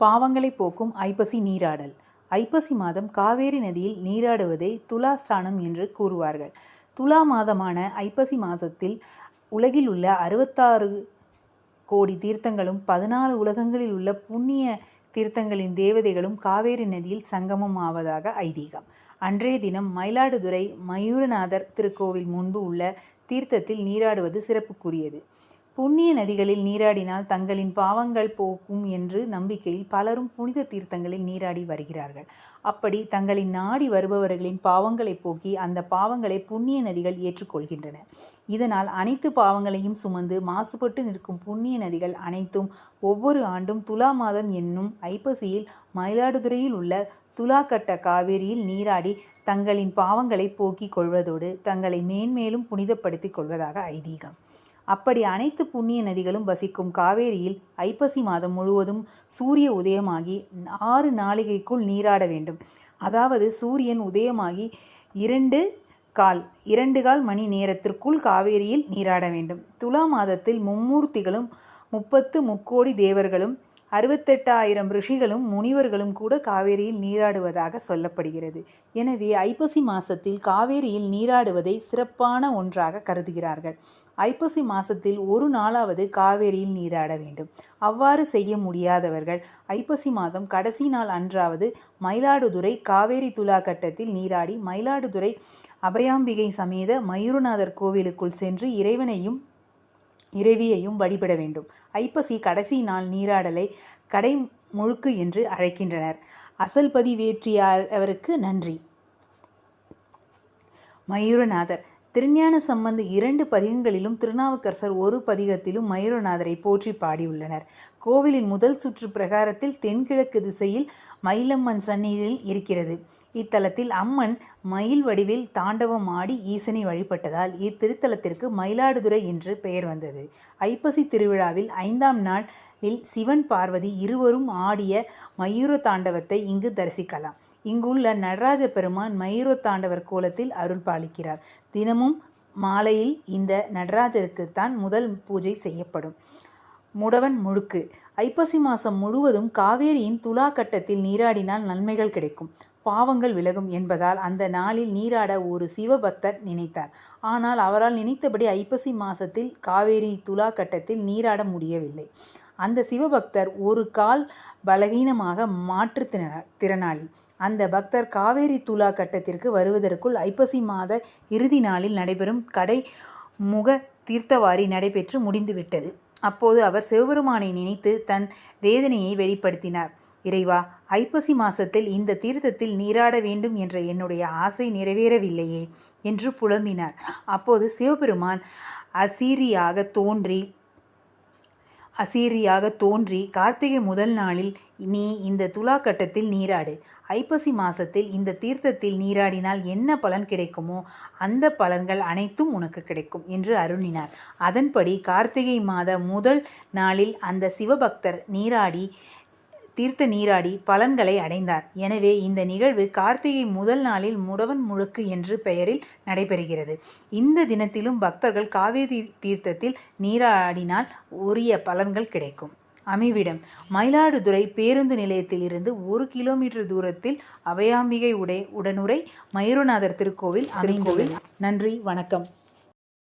பாவங்களை போக்கும் ஐப்பசி நீராடல். ஐப்பசி மாதம் காவேரி நதியில் நீராடுவதை துலா ஸ்நானம் என்று கூறுவார்கள். துலா மாதமான ஐப்பசி மாதத்தில் உலகில் உள்ள 66 கோடி தீர்த்தங்களும் 14 உலகங்களில் உள்ள புண்ணிய தீர்த்தங்களின் தேவதைகளும் காவேரி நதியில் சங்கமம் ஆவதாக ஐதீகம். அன்றைய தினம் மயிலாடுதுறை மயூரநாதர் திருக்கோவில் முன்பு உள்ள தீர்த்தத்தில் நீராடுவது சிறப்புக்குரியது. புண்ணிய நதிகளில் நீராடினால் தங்களின் பாவங்கள் போக்கும் என்று நம்பிக்கையில் பலரும் புனித தீர்த்தங்களில் நீராடி வருகிறார்கள். அப்படி தங்களின் நாடி வருபவர்களின் பாவங்களை போக்கி அந்த பாவங்களை புண்ணிய நதிகள் ஏற்றுக்கொள்கின்றன. இதனால் அனைத்து பாவங்களையும் சுமந்து மாசுபட்டு நிற்கும் புண்ணிய நதிகள் அனைத்தும் ஒவ்வொரு ஆண்டும் துலா மாதம் என்னும் ஐப்பசியில் மயிலாடுதுறையில் உள்ள துலாக்கட்ட காவேரியில் நீராடி தங்களின் பாவங்களை போக்கிக் கொள்வதோடு தங்களை மேன்மேலும் புனிதப்படுத்திக் கொள்வதாக ஐதீகம். அப்படி அனைத்து புண்ணிய நதிகளும் வசிக்கும் காவேரியில் ஐப்பசி மாதம் முழுவதும் சூரிய உதயமாகி 6 நாளிகைக்குள் நீராட வேண்டும். அதாவது சூரியன் உதயமாகி 2 மணி நேரத்திற்குள் காவேரியில் நீராட வேண்டும். துலா மாதத்தில் மும்மூர்த்திகளும் 30 முக்கோடி தேவர்களும் 68,000 ரிஷிகளும் முனிவர்களும் கூட காவேரியில் நீராடுவதாக சொல்லப்படுகிறது. எனவே ஐப்பசி மாசத்தில் காவேரியில் நீராடுவதை சிறப்பான ஒன்றாக கருதுகிறார்கள். ஐப்பசி மாசத்தில் ஒரு நாளாவது காவேரியில் நீராட வேண்டும். அவ்வாறு செய்ய முடியாதவர்கள் ஐப்பசி மாதம் கடைசி நாள் அன்றாவது மயிலாடுதுறை காவேரி துலா கட்டத்தில் நீராடி மயிலாடுதுறை அபயாம்பிகை சமேத மயூரநாதர் கோவிலுக்குள் சென்று இறைவியையும் வழிபட வேண்டும். ஐப்பசி கடைசி நாள் நீராடலை கடை முழுக்கு என்று அழைக்கின்றனர். அசல் பதிவேற்றியவருக்கு நன்றி. மயூரநாதர் திருஞான சம்பந்த 2 பதிகங்களிலும் திருநாவுக்கரசர் ஒரு பதிகத்திலும் மயூரநாதரை போற்றி பாடியுள்ளனர். கோவிலின் முதல் சுற்று பிரகாரத்தில் தென்கிழக்கு திசையில் மயிலம்மன் சந்நிதியில் இருக்கிறது. இத்தலத்தில் அம்மன் மயில் வடிவில் தாண்டவம் ஆடி ஈசனை வழிபட்டதால் இத்திருத்தலத்திற்கு மயிலாடுதுறை என்று பெயர் வந்தது. ஐப்பசி திருவிழாவில் 5ஆம் நாளில் சிவன் பார்வதி இருவரும் ஆடிய மயூர தாண்டவத்தை இங்கு தரிசிக்கலாம். இங்குள்ள நடராஜ பெருமான் மயூர தாண்டவர் கோலத்தில் அருள் பாலிக்கிறார். தினமும் மாலையில் இந்த நடராஜருக்குத்தான் முதல் பூஜை செய்யப்படும். முடவன் முழுக்கு. ஐப்பசி மாதம் முழுவதும் காவேரியின் துலா கட்டத்தில் நீராடினால் நன்மைகள் கிடைக்கும், பாவங்கள் விலகும் என்பதால் அந்த நாளில் நீராட ஒரு சிவபக்தர் நினைத்தார். ஆனால் அவரால் நினைத்தபடி ஐப்பசி மாதத்தில் காவேரி துலா கட்டத்தில் நீராட முடியவில்லை. அந்த சிவபக்தர் ஒரு கால் பலகீனமாக மாற்றுத்திறனாளி. அந்த பக்தர் காவேரி துலா கட்டத்திற்கு வருவதற்குள் ஐப்பசி மாத இறுதி நாளில் நடைபெறும் கடை முக தீர்த்தவாரி நடைபெற்று முடிந்துவிட்டது. அப்போது அவர் சிவபெருமானை நினைத்து தன் வேதனையை வெளிப்படுத்தினார். இறைவா, ஐப்பசி மாசத்தில் இந்த தீர்த்தத்தில் நீராட வேண்டும் என்ற என்னுடைய ஆசை நிறைவேறவில்லையே என்று புலம்பினார். அப்போது சிவபெருமான் அசீரியாக தோன்றி கார்த்திகை முதல் நாளில் நீ இந்த துலா கட்டத்தில் நீராடு. ஐப்பசி மாசத்தில் இந்த தீர்த்தத்தில் நீராடினால் என்ன பலன் கிடைக்குமோ அந்த பலன்கள் அனைத்தும் உனக்கு கிடைக்கும் என்று அருளினார். அதன்படி கார்த்திகை மாத முதல் நாளில் அந்த சிவபக்தர் தீர்த்த நீராடி பலன்களை அடைந்தார். எனவே இந்த நிகழ்வு கார்த்திகை முதல் நாளில் முடவன் முழுக்கு என்று பெயரில் நடைபெறுகிறது. இந்த தினத்திலும் பக்தர்கள் காவேரி தீர்த்தத்தில் நீராடினால் உரிய பலன்கள் கிடைக்கும். அமைவிடம் மயிலாடுதுறை பேருந்து நிலையத்தில் இருந்து 1 கிலோமீட்டர் தூரத்தில் அபயாம்பிகை உடனுறை மயூரநாதர் திருக்கோவில் அமைந்துள்ளது. நன்றி, வணக்கம்.